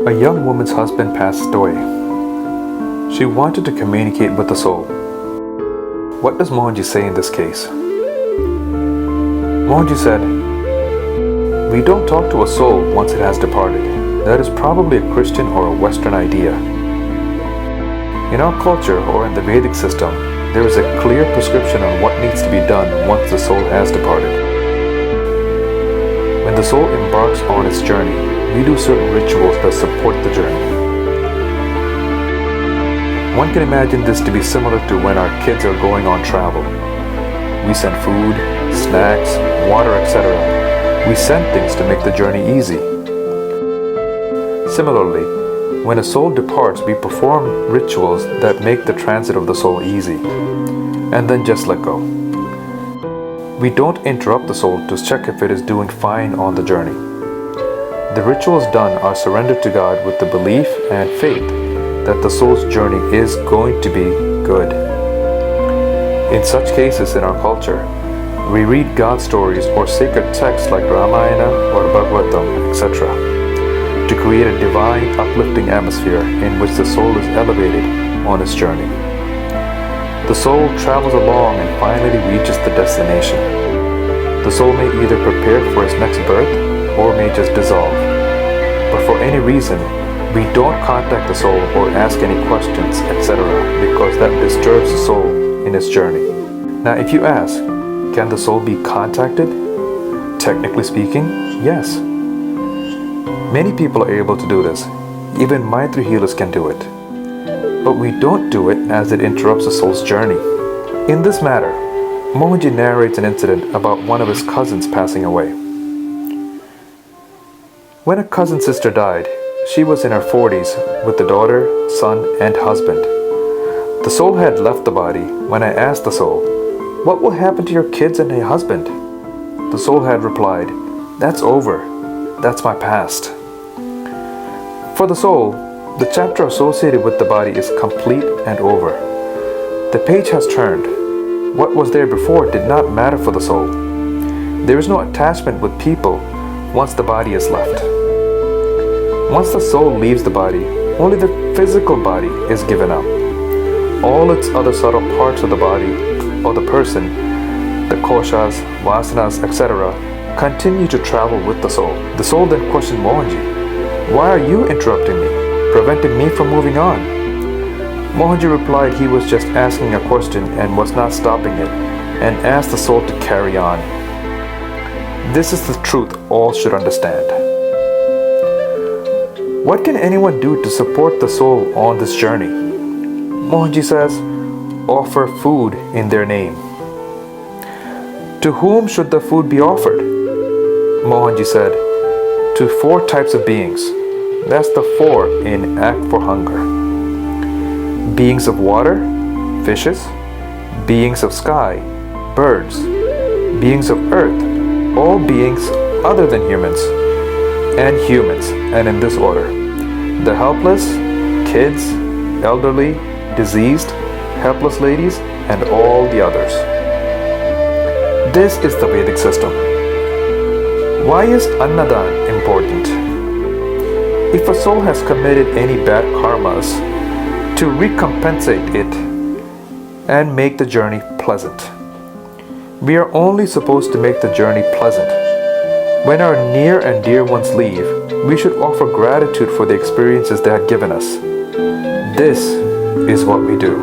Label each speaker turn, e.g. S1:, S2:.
S1: A young woman's husband passed away. She wanted to communicate with the soul. What does Mohanji say in this case? Mohanji said, "We don't talk to a soul once it has departed. That is probably a Christian or a Western idea. In our culture or in the Vedic system, there is a clear prescription on what needs to be done once the soul has departed. When the soul embarks on its journey, we do certain rituals that support the journey. One can imagine this to be similar to when our kids are going on travel. We send food, snacks, water, etc. We send things to make the journey easy. Similarly, when a soul departs, we perform rituals that make the transit of the soul easy, and then just let go. We don't interrupt the soul to check if it is doing fine on the journey. The rituals done are surrendered to God with the belief and faith that the soul's journey is going to be good. In such cases in our culture, we read God stories or sacred texts like Ramayana or Bhagavatam, etc., to create a divine, uplifting atmosphere in which the soul is elevated on its journey. The soul travels along and finally reaches the destination. The soul may either prepare for its next birth or may just dissolve. But for any reason, we don't contact the soul or ask any questions, etc., because that disturbs the soul in its journey. Now, if you ask, can the soul be contacted? Technically speaking, yes. Many people are able to do this. Even Maitri healers can do it. But we don't do it as it interrupts the soul's journey. In this matter, Mohanji narrates an incident about one of his cousins passing away. When a cousin sister died, she was in her 40s with the daughter, son, and husband. The soul had left the body when I asked the soul, "What will happen to your kids and your husband?" The soul had replied, "That's over. That's my past." For the soul, the chapter associated with the body is complete and over. The page has turned. What was there before did not matter for the soul. There is no attachment with people once the body is left. Once the soul leaves the body, only the physical body is given up. All its other subtle parts of the body or the person, the koshas, vasanas, etc., continue to travel with the soul. The soul then questioned Mohanji, "Why are you interrupting me, preventing me from moving on?" Mohanji replied he was just asking a question and was not stopping it, and asked the soul to carry on. This is the truth all should understand. What can anyone do to support the soul on this journey? Mohanji says, offer food in their name. To whom should the food be offered? Mohanji said, to 4 types of beings. That's the 4 in Act for Hunger. Beings of water, fishes, beings of sky, birds, beings of earth, all beings other than humans, and in this order: the helpless, kids, elderly, diseased, helpless ladies, and all the others. This is the Vedic system. Why is Annadaan important? If a soul has committed any bad karmas, to recompensate it and make the journey pleasant. We are only supposed to make the journey pleasant. When our near and dear ones leave, we should offer gratitude for the experiences they have given us. This is what we do.